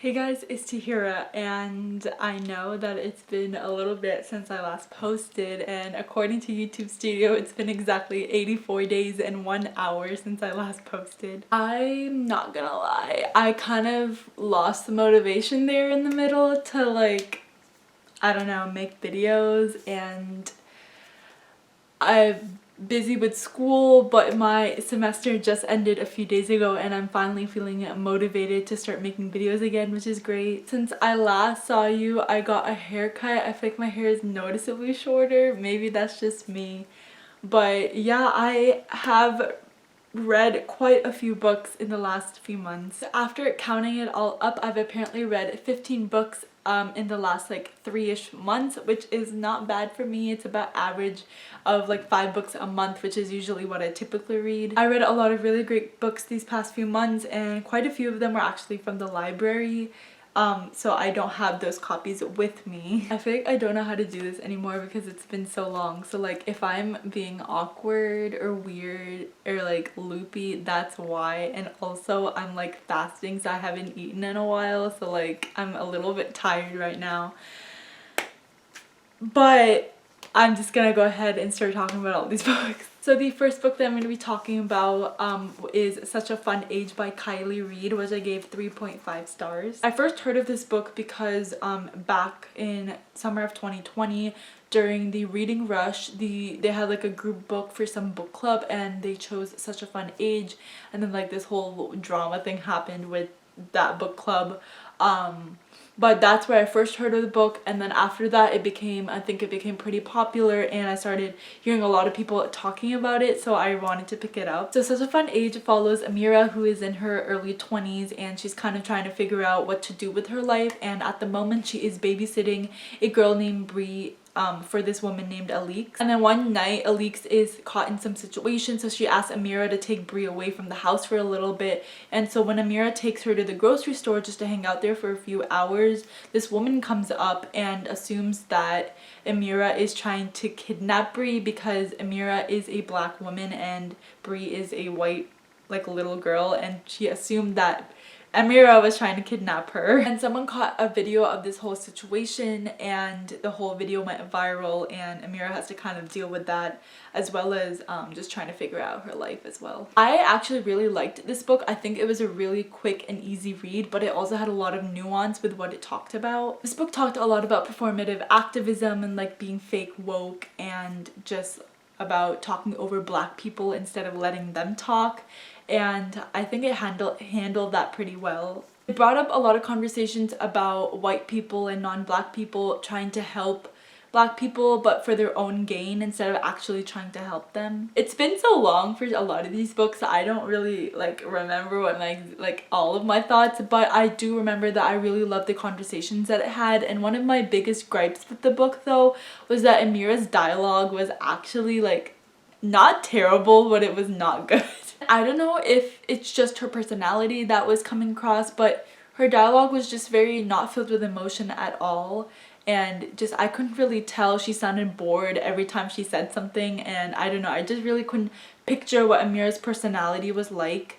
Hey guys, it's Tahira, and I know that it's been a little bit since I last posted, and according to YouTube Studio, it's been exactly 84 days and 1 hour since I last posted. I'm not gonna lie, I kind of lost the motivation there in the middle to I don't know, make videos, and I'm busy with school, but my semester just ended a few days ago and I'm finally feeling motivated to start making videos again, which is great. Since I last saw you, I got a haircut. I feel like my hair is noticeably shorter. Maybe that's just me. But yeah, I have read quite a few books in the last few months. After counting it all up, I've apparently read 15 books in the last 3-ish months, which is not bad for me. It's about average of 5 books a month, which is usually what I typically read. I read a lot of really great books these past few months, and quite a few of them were actually from the library. So I don't have those copies with me. I feel like I don't know how to do this anymore because it's been so long. So if I'm being awkward or weird or loopy, that's why. And also I'm fasting, so I haven't eaten in a while, so I'm a little bit tired right now. But I'm just gonna go ahead and start talking about all these books. So the first book that I'm going to be talking about is Such a Fun Age by Kylie Reid, which I gave 3.5 stars. I first heard of this book because back in summer of 2020, during the reading rush, they had a group book for some book club and they chose Such a Fun Age, and then this whole drama thing happened with that book club. But that's where I first heard of the book, and then after that I think it became pretty popular and I started hearing a lot of people talking about it, so I wanted to pick it up. So Such a Fun Age follows Amira, who is in her early 20s, and she's kind of trying to figure out what to do with her life, and at the moment she is babysitting a girl named Bree for this woman named Alix. And then one night Alix is caught in some situation, so she asks Amira to take Bree away from the house for a little bit. And so when Amira takes her to the grocery store just to hang out there for a few hours, this woman comes up and assumes that Amira is trying to kidnap Bree because Amira is a black woman and Bree is a white little girl, and she assumed that Amira was trying to kidnap her. And someone caught a video of this whole situation and the whole video went viral, and Amira has to kind of deal with that, as well as just trying to figure out her life as well. I actually really liked this book. I think it was a really quick and easy read, but it also had a lot of nuance with what it talked about. This book talked a lot about performative activism and being fake woke, and just about talking over black people instead of letting them talk, and I think it handled that pretty well. It brought up a lot of conversations about white people and non-black people trying to help black people but for their own gain instead of actually trying to help them. It's been so long for a lot of these books that I don't really remember what all of my thoughts, but I do remember that I really loved the conversations that it had. And one of my biggest gripes with the book though was that Amira's dialogue was actually not terrible, but it was not good. I don't know if it's just her personality that was coming across, but her dialogue was just very not filled with emotion at all, and just I couldn't really tell. She sounded bored every time she said something, and I don't know, I just really couldn't picture what Amira's personality was like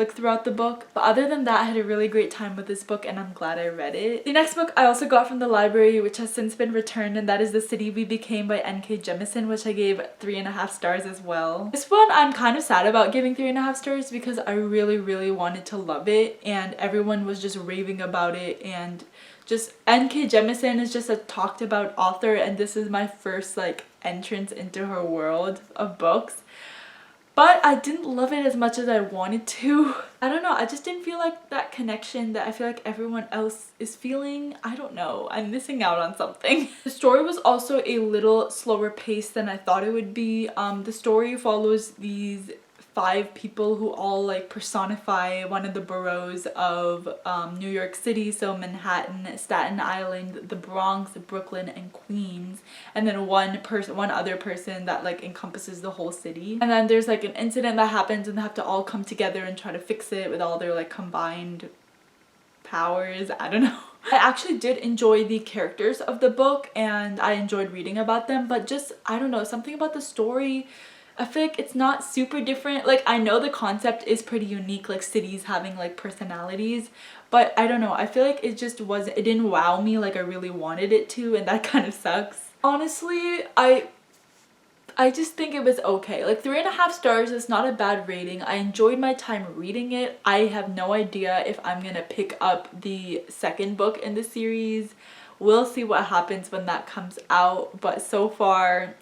throughout the book. But other than that, I had a really great time with this book and I'm glad I read it. The next book I also got from the library, which has since been returned, and that is The City We Became by N.K. Jemisin, which I gave 3.5 stars as well. This one I'm kind of sad about giving 3.5 stars because I really wanted to love it and everyone was just raving about it, and just N.K. Jemisin is just a talked about author, and this is my first entrance into her world of books. But I didn't love it as much as I wanted to. I don't know, I just didn't feel that connection that I feel like everyone else is feeling. I don't know, I'm missing out on something. The story was also a little slower paced than I thought it would be. The story follows these 5 people who all personify one of the boroughs of New York City, so Manhattan, Staten Island, the Bronx, Brooklyn, and Queens, and then one other person that encompasses the whole city. And then there's an incident that happens and they have to all come together and try to fix it with all their combined powers. I don't know. I actually did enjoy the characters of the book and I enjoyed reading about them, but just I don't know, something about the story I feel like it's not super different. Like, I know the concept is pretty unique, like cities having like personalities, but I don't know, I feel like it just wasn't, it didn't wow me like I really wanted it to, and that kind of sucks. Honestly, I just think it was okay. Like 3.5 stars is not a bad rating. I enjoyed my time reading it. I have no idea if I'm gonna pick up the second book in the series. We'll see what happens when that comes out, but so far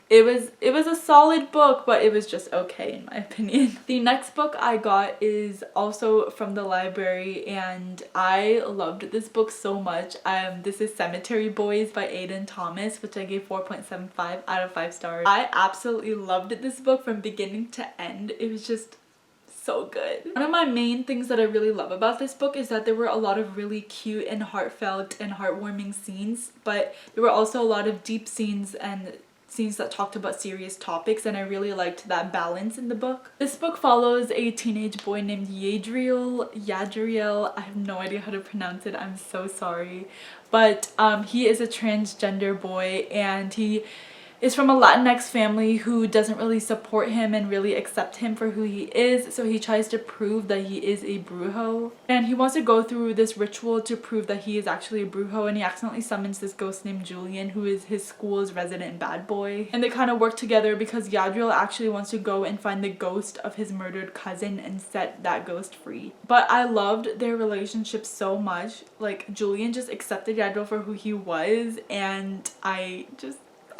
it was a solid book, but it was just okay in my opinion. The next book I got is also from the library, and I loved this book so much. This is Cemetery Boys by Aiden Thomas, which I gave 4.75 out of 5 stars. I absolutely loved this book from beginning to end. It was just so good. One of my main things that I really love about this book is that there were a lot of really cute and heartfelt and heartwarming scenes, but there were also a lot of deep scenes and scenes that talked about serious topics, and I really liked that balance in the book. This book follows a teenage boy named Yadriel. I have no idea how to pronounce it, I'm so sorry. But he is a transgender boy, and he is from a Latinx family who doesn't really support him and really accept him for who he is, so he tries to prove that he is a brujo. And he wants to go through this ritual to prove that he is actually a brujo, and he accidentally summons this ghost named Julian, who is his school's resident bad boy. And they kind of work together because Yadriel actually wants to go and find the ghost of his murdered cousin and set that ghost free. But I loved their relationship so much. Like, Julian just accepted Yadriel for who he was, and I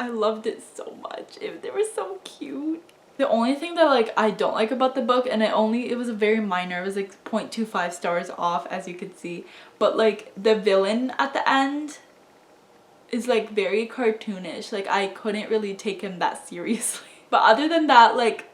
loved it so much. They were so cute. The only thing that like I don't like about the book, and it was a very minor, it was like 0.25 stars off, as you could see, but like the villain at the end is like very cartoonish. Like, I couldn't really take him that seriously. But other than that, like,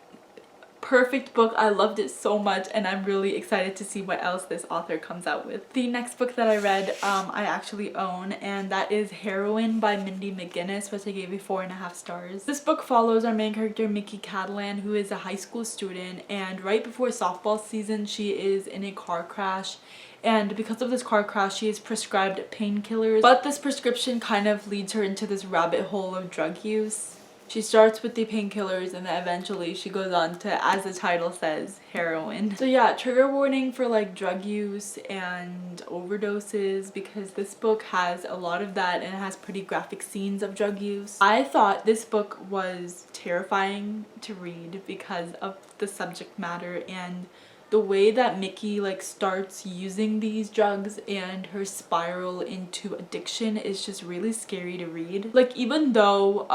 perfect book. I loved it so much, and I'm really excited to see what else this author comes out with. The next book that I read I actually own, and that is Heroin by Mindy McGinnis, which I gave a 4.5 stars. This book follows our main character Mickey Catalan, who is a high school student, and right before softball season she is in a car crash, and because of this car crash she is prescribed painkillers, but this prescription kind of leads her into this rabbit hole of drug use. She starts with the painkillers, and then eventually she goes on to, as the title says, heroin. So yeah, trigger warning for like drug use and overdoses, because this book has a lot of that, and it has pretty graphic scenes of drug use. I thought this book was terrifying to read because of the subject matter and the way that Mickey like starts using these drugs, and her spiral into addiction is just really scary to read. Like, even though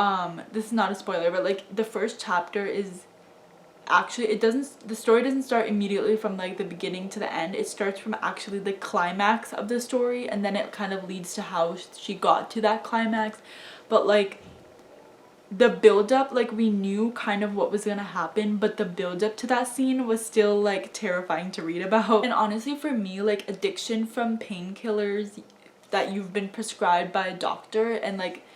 this is not a spoiler, but like the first chapter is actually, the story doesn't start immediately from like the beginning to the end. It starts from actually the climax of the story, and then it kind of leads to how she got to that climax. But like the build-up, like, we knew kind of what was gonna happen, but the build-up to that scene was still like terrifying to read about. And honestly, for me, like, addiction from painkillers that you've been prescribed by a doctor, and like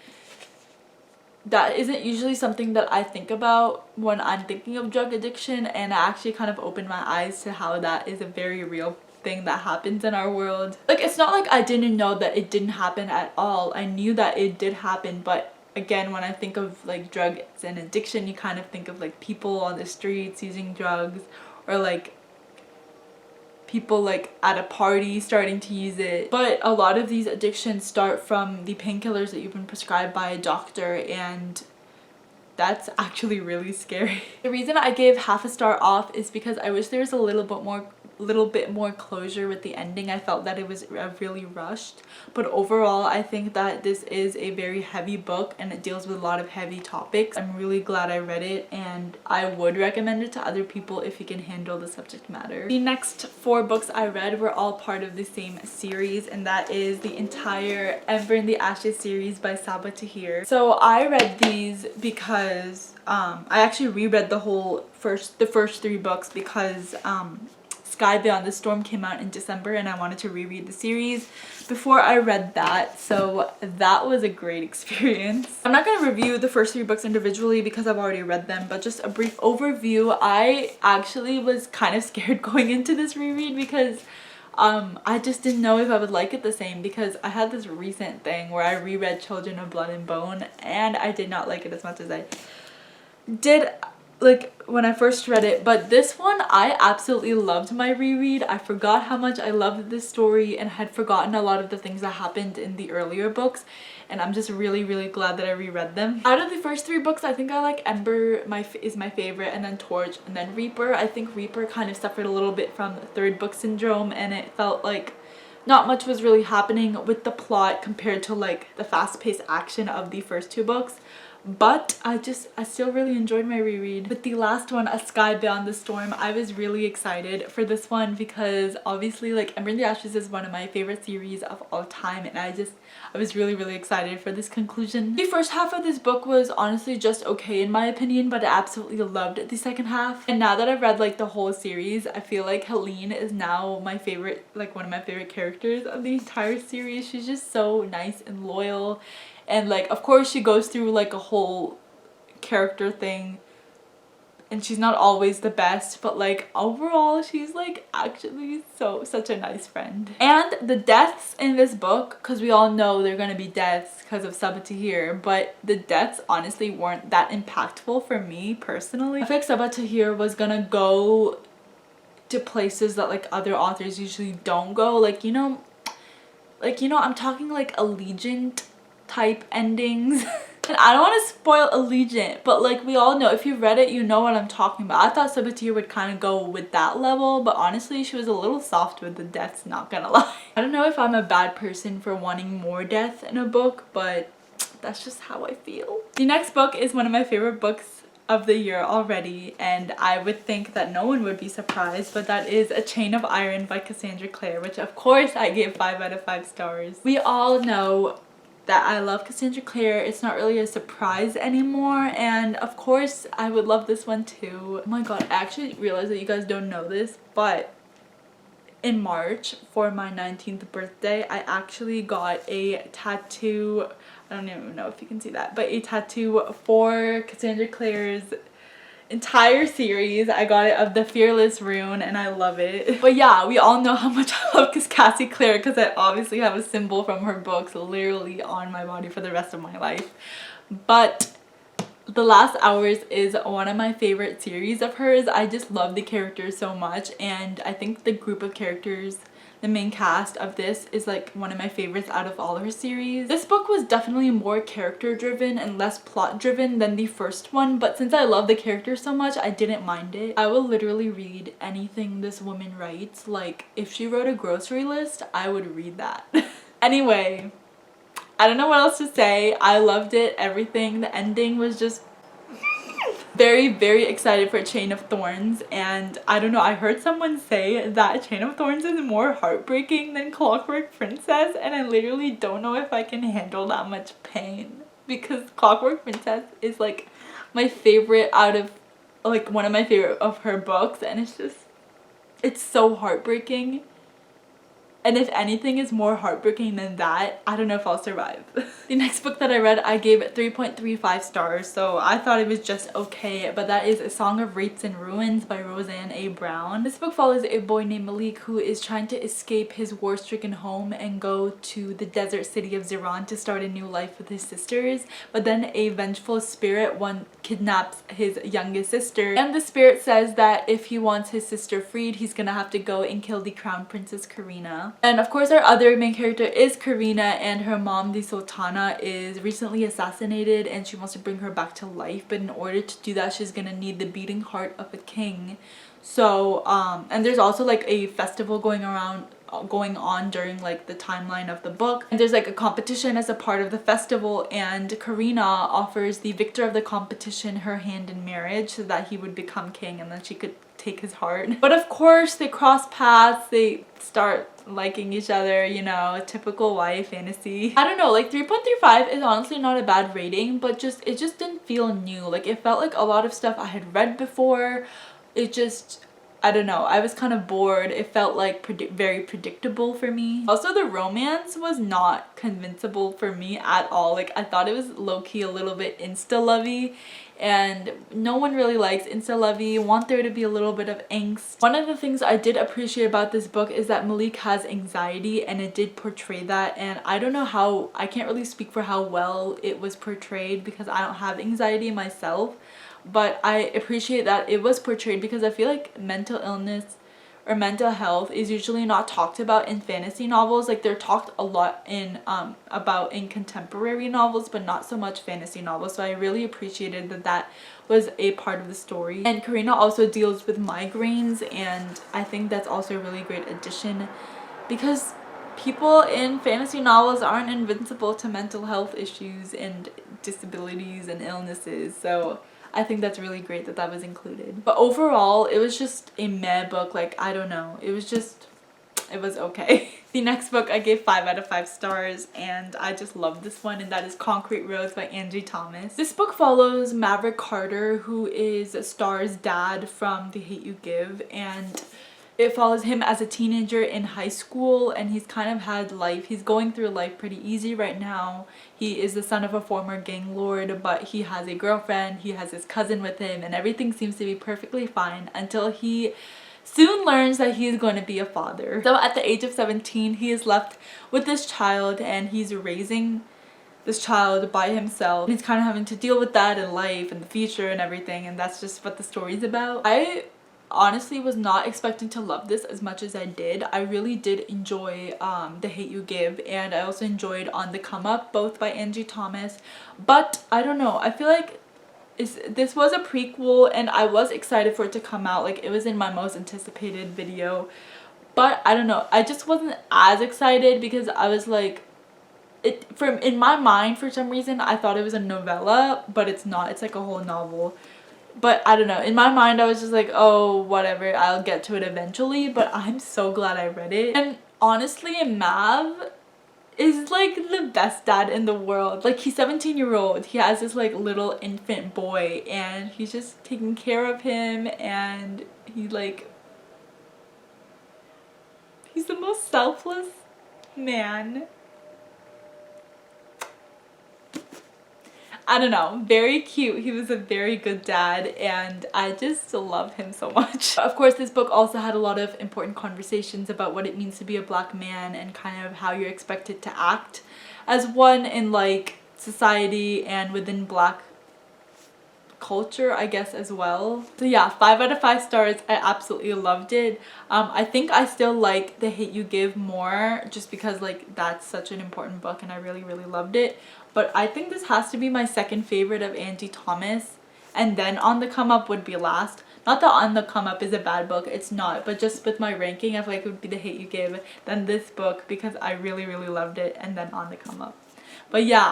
that isn't usually something that I think about when I'm thinking of drug addiction, and I actually kind of opened my eyes to how that is a very real thing that happens in our world. Like, it's not like I didn't know that it didn't happen at all. I knew that it did happen, but again, when I think of like drugs and addiction, you kind of think of like people on the streets using drugs, or like people like at a party starting to use it. But a lot of these addictions start from the painkillers that you've been prescribed by a doctor, and that's actually really scary. The reason I gave half a star off is because I wish there was a little bit more closure with the ending. I felt that it was really rushed, but overall I think that this is a very heavy book, and it deals with a lot of heavy topics. I'm really glad I read it, and I would recommend it to other people if you can handle the subject matter. The next 4 books I read were all part of the same series, and that is the entire Ember in the Ashes series by Sabaa Tahir. So I read these because I actually reread the first 3 books because Sky Beyond the Storm came out in December, and I wanted to reread the series before I read that, so that was a great experience. I'm not going to review the first 3 books individually because I've already read them, but just a brief overview. I actually was kind of scared going into this reread because I just didn't know if I would like it the same, because I had this recent thing where I reread Children of Blood and Bone, and I did not like it as much as I did. like when I first read it, but this one I absolutely loved my reread. I forgot how much I loved this story and had forgotten a lot of the things that happened in the earlier books, and I'm just really glad that I reread them. Out of the first 3 books, I think I like Ember is my favorite, and then Torch, and then Reaper. I think Reaper kind of suffered a little bit from third book syndrome, and it felt like not much was really happening with the plot compared to like the fast-paced action of the first 2 books. But I still really enjoyed my reread. With the last one, A Sky Beyond the Storm, I was really excited for this one because obviously like Ember in the Ashes is one of my favorite series of all time, and I was really excited for this conclusion. The first half of this book was honestly just okay in my opinion, but I absolutely loved the second half. And now that I've read like the whole series, I feel like Helene is now my favorite, like one of my favorite characters of the entire series. She's just so nice and loyal. And like, of course she goes through like a whole character thing and she's not always the best, but like overall she's like actually such a nice friend. And the deaths in this book, because we all know they're gonna be deaths because of Sabaa Tahir, but the deaths honestly weren't that impactful for me personally. I feel like Sabaa Tahir was gonna go to places that like other authors usually don't go, like you know I'm talking like Allegiant type endings. And I don't want to spoil Allegiant, but like we all know, if you've read it, you know what I'm talking about. I thought Sabaa Tahir would kind of go with that level, but honestly she was a little soft with the deaths, not gonna lie. I don't know if I'm a bad person for wanting more death in a book, but that's just how I feel. The next book is one of my favorite books of the year already, and I would think that no one would be surprised, but that is A Chain of Iron by Cassandra Clare, which of course I gave 5 out of 5 stars. We all know that I love Cassandra Clare. It's not really a surprise anymore, and of course I would love this one too. Oh my god, I actually realized that you guys don't know this, but in March for my 19th birthday I actually got a tattoo. I don't even know if you can see that, but a tattoo for Cassandra Clare's entire series. I got it of the Fearless rune and I love it. But yeah, we all know how much I love Cassie Clare because I obviously have a symbol from her books literally on my body for the rest of my life. But The Last Hours is one of my favorite series of hers. I just love the characters so much, and I think the group of characters, the main cast of this, is like one of my favorites out of all her series. This book was definitely more character driven and less plot driven than the first one, but since I love the characters so much, I didn't mind it. I will literally read anything this woman writes. Like if she wrote a grocery list, I would read that. Anyway, I don't know what else to say. I loved it, everything. The ending was just very excited for Chain of Thorns, and I don't know, I heard someone say that Chain of Thorns is more heartbreaking than Clockwork Princess, and I literally don't know if I can handle that much pain, because Clockwork Princess is like my favorite out of like one of my favorite of her books, and it's so heartbreaking. And if anything is more heartbreaking than that, I don't know if I'll survive. The next book that I read, I gave it 3.35 stars, so I thought it was just okay, but that is A Song of Wraiths and Ruins by Roseanne A. Brown. This book follows a boy named Malik who is trying to escape his war-stricken home and go to the desert city of Ziran to start a new life with his sisters, but then a vengeful spirit kidnaps his youngest sister, and the spirit says that if he wants his sister freed, he's gonna have to go and kill the crown princess Karina. And of course our other main character is Karina, and her mom, the Sultana, is recently assassinated and she wants to bring her back to life, but in order to do that she's gonna need the beating heart of a king. So and there's also like a festival going on during like the timeline of the book, and there's like a competition as a part of the festival, and Karina offers the victor of the competition her hand in marriage so that he would become king and then she could take his heart. But of course they cross paths, they start liking each other, you know, typical YA fantasy. I don't know, like 3.35 is honestly not a bad rating, but it just didn't feel new. Like it felt like a lot of stuff I had read before. It just, I don't know, I was kind of bored. It felt like very predictable for me. Also, the romance was not convincible for me at all. Like I thought it was low-key a little bit insta-lovey, and no one really likes insta-lovey. Want there to be a little bit of angst. One of the things I did appreciate about this book is that Malik has anxiety, and it did portray that, and I don't know how, I can't really speak for how well it was portrayed because I don't have anxiety myself, but I appreciate that it was portrayed, because I feel like mental illness or mental health is usually not talked about in fantasy novels. Like, they're talked a lot in about in contemporary novels, but not so much fantasy novels. So I really appreciated that that was a part of the story. And Karina also deals with migraines, and I think that's also a really great addition, because people in fantasy novels aren't invincible to mental health issues and disabilities and illnesses. So I think that's really great that that was included. But overall, it was just a meh book. Like, I don't know. It was okay. The next book I gave 5 out of 5 stars, and I just love this one, and that is Concrete Rose by Angie Thomas. This book follows Maverick Carter, who is Star's dad from The Hate You Give, and it follows him as a teenager in high school, and he's kind of had life. He's going through life pretty easy right now. He is the son of a former gang lord, but he has a girlfriend, he has his cousin with him, and everything seems to be perfectly fine until he soon learns that he is going to be a father. So at the age of 17, he is left with this child, and he's raising this child by himself. He's kind of having to deal with that in life and the future and everything, and that's just what the story's about. I honestly was not expecting to love this as much as I did. I really did enjoy The Hate You Give, and I also enjoyed On the Come Up, both by Angie Thomas. But I don't know, I feel like this was a prequel, and I was excited for it to come out. Like, it was in my most anticipated video, but I don't know, I just wasn't as excited, because I was like, in my mind, for some reason I thought it was a novella, but it's not. It's like a whole novel. But I don't know, in my mind I was just like, oh, whatever, I'll get to it eventually. But I'm so glad I read it. And honestly, Mav is like the best dad in the world. Like, he's 17-year-old, he has this like little infant boy, and he's just taking care of him, and he's the most selfless man. I don't know, very cute. He was a very good dad, and I just love him so much. Of course, this book also had a lot of important conversations about what it means to be a black man, and kind of how you're expected to act as one in like society and within black culture, I guess, as well. So yeah, 5 out of 5 stars. I absolutely loved it. I think I still like The Hate You Give more, just because like that's such an important book, and I really loved it. But I think this has to be my second favorite of Angie Thomas, and then On the Come Up would be last. Not that On the Come Up is a bad book, it's not, but just with my ranking, I feel like it would be The Hate You Give, then this book, because I really loved it, and then On the Come Up. But yeah,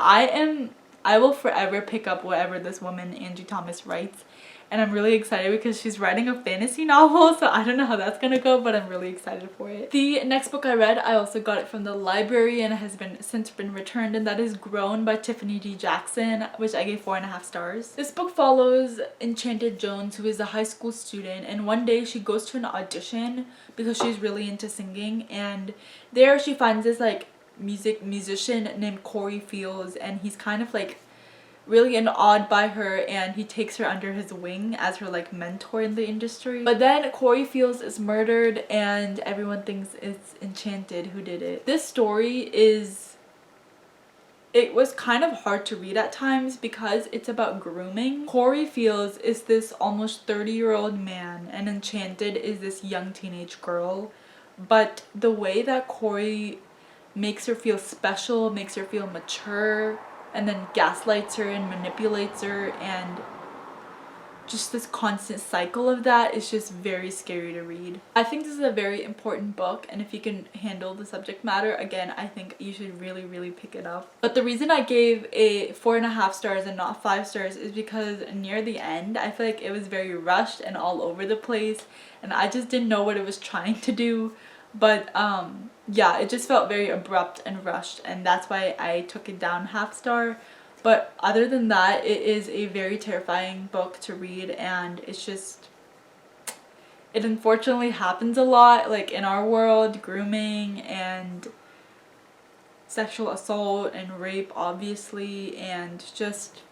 I will forever pick up whatever this woman Angie Thomas writes, and I'm really excited because she's writing a fantasy novel, so I don't know how that's gonna go, but I'm really excited for it. The next book I read, I also got it from the library, and it has since been returned, and that is Grown by Tiffany D. Jackson, which I gave 4.5 stars. This book follows Enchanted Jones, who is a high school student, and one day she goes to an audition because she's really into singing, and there she finds this like musician named Corey Fields, and he's kind of like really awed by her, and he takes her under his wing as her like mentor in the industry. But then Corey Fields is murdered, and everyone thinks it's Enchanted who did it. This story it was kind of hard to read at times because it's about grooming. Corey Fields is this almost 30-year-old man, and Enchanted is this young teenage girl. But the way that Corey makes her feel special, makes her feel mature, and then gaslights her and manipulates her, and just this constant cycle of that is just very scary to read. I think this is a very important book, and if you can handle the subject matter, again, I think you should really pick it up. But the reason I gave a 4.5 stars and not 5 stars is because near the end, I feel like it was very rushed and all over the place, and I just didn't know what it was trying to do. But yeah, it just felt very abrupt and rushed, and that's why I took it down 1/2 star. But other than that, it is a very terrifying book to read, and it's just, it unfortunately happens a lot, like in our world, grooming and sexual assault and rape, obviously, and just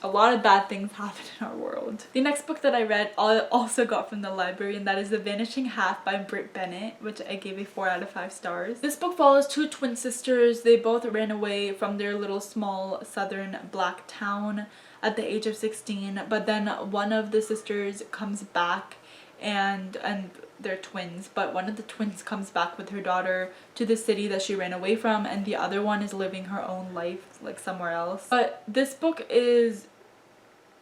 a lot of bad things happen in our world. The next book that I read, I also got from the library, and that is The Vanishing Half by Britt Bennett, which I gave a 4 out of 5 stars. This book follows 2 twin sisters. They both ran away from their little small southern black town at the age of 16, but then one of the sisters comes back, and they're twins, but one of the twins comes back with her daughter to the city that she ran away from, and the other one is living her own life like somewhere else. But this book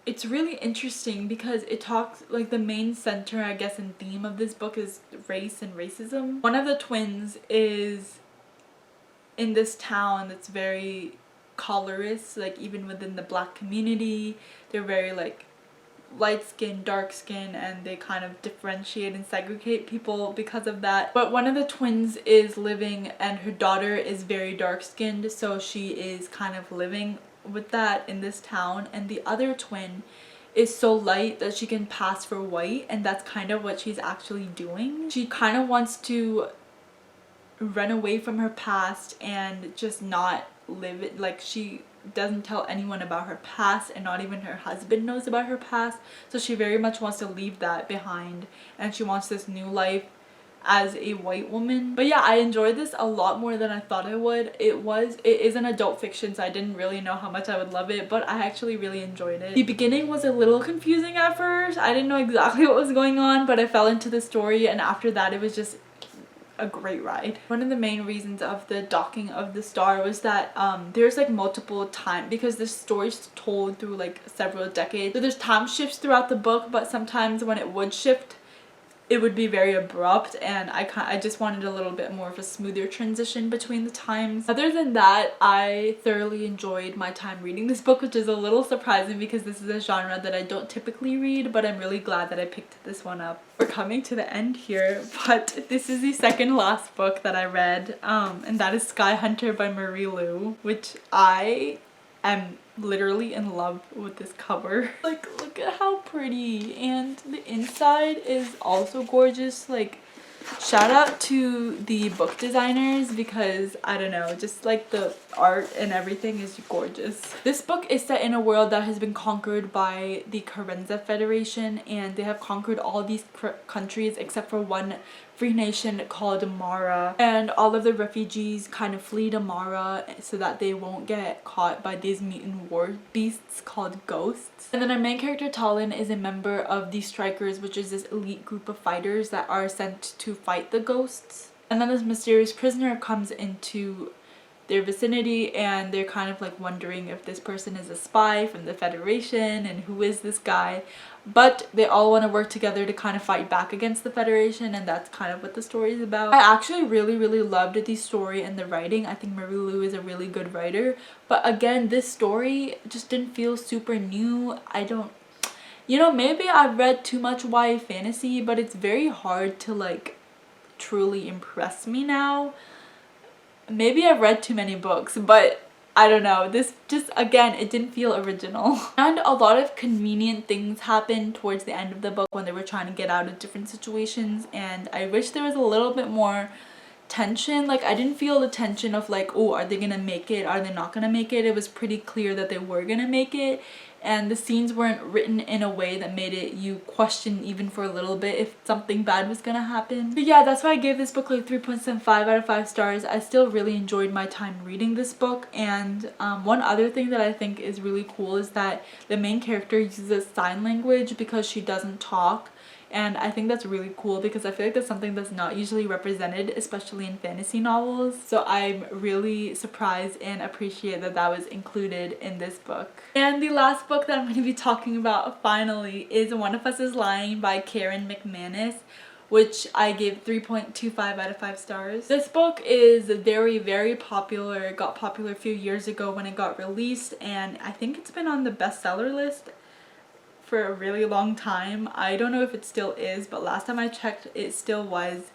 it's really interesting because it talks, like, the main center, I guess, and theme of this book is race and racism. One of the twins is in this town that's very colorist, like even within the black community they're very like light skin, dark skin, and they kind of differentiate and segregate people because of that. But one of the twins is living, and her daughter is very dark skinned, so she is kind of living with that in this town, and the other twin is so light that she can pass for white, and that's kind of what she's actually doing. She kind of wants to run away from her past and just not live it. Like, she doesn't tell anyone about her past, and not even her husband knows about her past, so she very much wants to leave that behind, and she wants this new life as a white woman. But yeah, I enjoyed this a lot more than I thought I would. It is an adult fiction, so I didn't really know how much I would love it, but I actually really enjoyed it. The beginning was a little confusing at first. I didn't know exactly what was going on, but I fell into the story, and after that it was just a great ride. One of the main reasons of the docking of the star was that there's like multiple time, because this story's told through like several decades, so there's time shifts throughout the book, but sometimes when it would shift it would be very abrupt, and I just wanted a little bit more of a smoother transition between the times. Other than that, I thoroughly enjoyed my time reading this book, which is a little surprising because this is a genre that I don't typically read, but I'm really glad that I picked this one up. We're coming to the end here, but this is the second last book that I read, and that is Sky Hunter by Marie Lu, which I am literally in love with this cover. Like, look at how pretty, and the inside is also gorgeous. Like, shout out to the book designers, because I don't know, just like the art and everything is gorgeous. This book is set in a world that has been conquered by the Carenza Federation, and they have conquered all these countries except for one free nation called Mara, and all of the refugees kind of flee to Mara so that they won't get caught by these mutant war beasts called ghosts. And then our main character Talon is a member of the Strikers, which is this elite group of fighters that are sent to fight the ghosts. And then this mysterious prisoner comes into their vicinity, and they're kind of like wondering if this person is a spy from the Federation and who is this guy, but they all want to work together to kind of fight back against the Federation, and that's kind of what the story is about. I actually really loved the story and the writing. I think Marie Lu is a really good writer, but again, this story just didn't feel super new. You know, maybe I've read too much YA fantasy, but it's very hard to like truly impress me now. Maybe I've read too many books, but I don't know, this just, again, it didn't feel original. And a lot of convenient things happened towards the end of the book when they were trying to get out of different situations, and I wish there was a little bit more tension. Like, I didn't feel the tension of like, oh, are they gonna make it, are they not gonna make it? It was pretty clear that they were gonna make it, and the scenes weren't written in a way that made it you question even for a little bit if something bad was gonna happen. But yeah, that's why I gave this book like 3.75 out of 5 stars. I still really enjoyed my time reading this book, and one other thing that I think is really cool is that the main character uses sign language because she doesn't talk. And I think that's really cool because I feel like that's something that's not usually represented, especially in fantasy novels. So I'm really surprised and appreciate that that was included in this book. And the last book that I'm going to be talking about finally is One of Us is Lying by Karen McManus, which I gave 3.25 out of 5 stars. This book is very popular. It got popular a few years ago when it got released, and I think it's been on the bestseller list for a really long time. I don't know if it still is, but last time I checked it still was.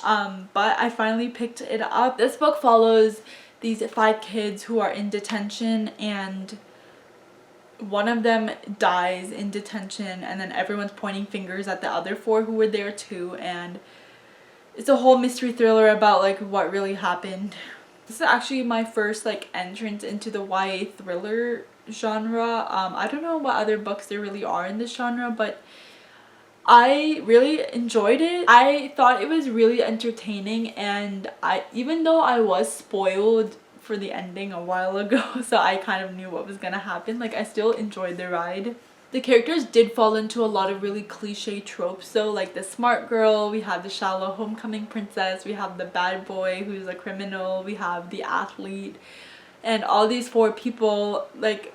But I finally picked it up. This book follows these 5 kids who are in detention, and one of them dies in detention, and then everyone's pointing fingers at the other 4 who were there too, and it's a whole mystery thriller about like what really happened. This is actually my first like entrance into the YA thriller genre. I don't know what other books there really are in this genre, but I really enjoyed it. I thought it was really entertaining, and even though I was spoiled for the ending a while ago, so I kind of knew what was gonna happen. Like, I still enjoyed the ride. The characters did fall into a lot of really cliche tropes. So like the smart girl, we have the shallow homecoming princess, we have the bad boy who's a criminal, we have the athlete, and all these four people, like,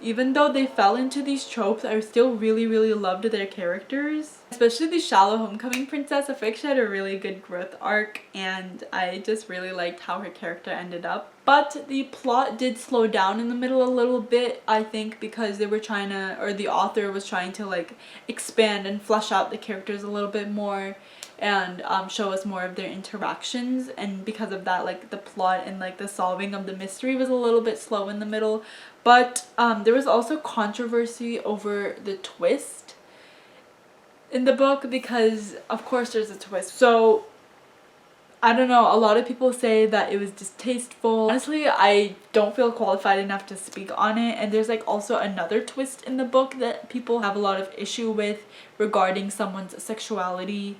even though they fell into these tropes, I still really loved their characters. Especially the shallow homecoming princess. I feel like she had a really good growth arc, and I just really liked how her character ended up. But the plot did slow down in the middle a little bit, I think, because they were trying to, or the author was trying to like expand and flesh out the characters a little bit more, and show us more of their interactions. And because of that, like the plot and like the solving of the mystery was a little bit slow in the middle. But there was also controversy over the twist in the book, because of course there's a twist. So I don't know, a lot of people say that it was distasteful. Honestly, I don't feel qualified enough to speak on it. And there's like also another twist in the book that people have a lot of issue with regarding someone's sexuality.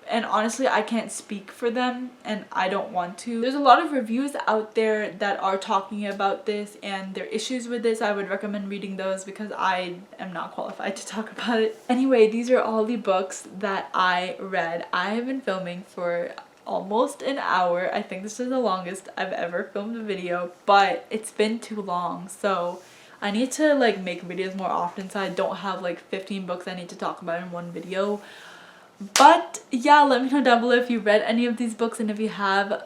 And honestly, I can't speak for them, and I don't want to. There's a lot of reviews out there that are talking about this and their issues with this. I would recommend reading those because I am not qualified to talk about it. Anyway, these are all the books that I read. I have been filming for almost an hour. I think this is the longest I've ever filmed a video, but it's been too long. So I need to like make videos more often so I don't have like 15 books I need to talk about in one video. But yeah, let me know down below if you read any of these books, and if you have,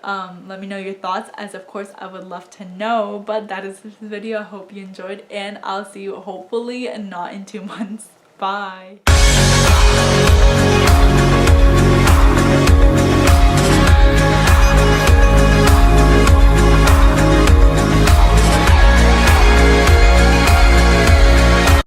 let me know your thoughts, as of course I would love to know. But that is this video. I hope you enjoyed, and I'll see you hopefully not in 2 months. Bye.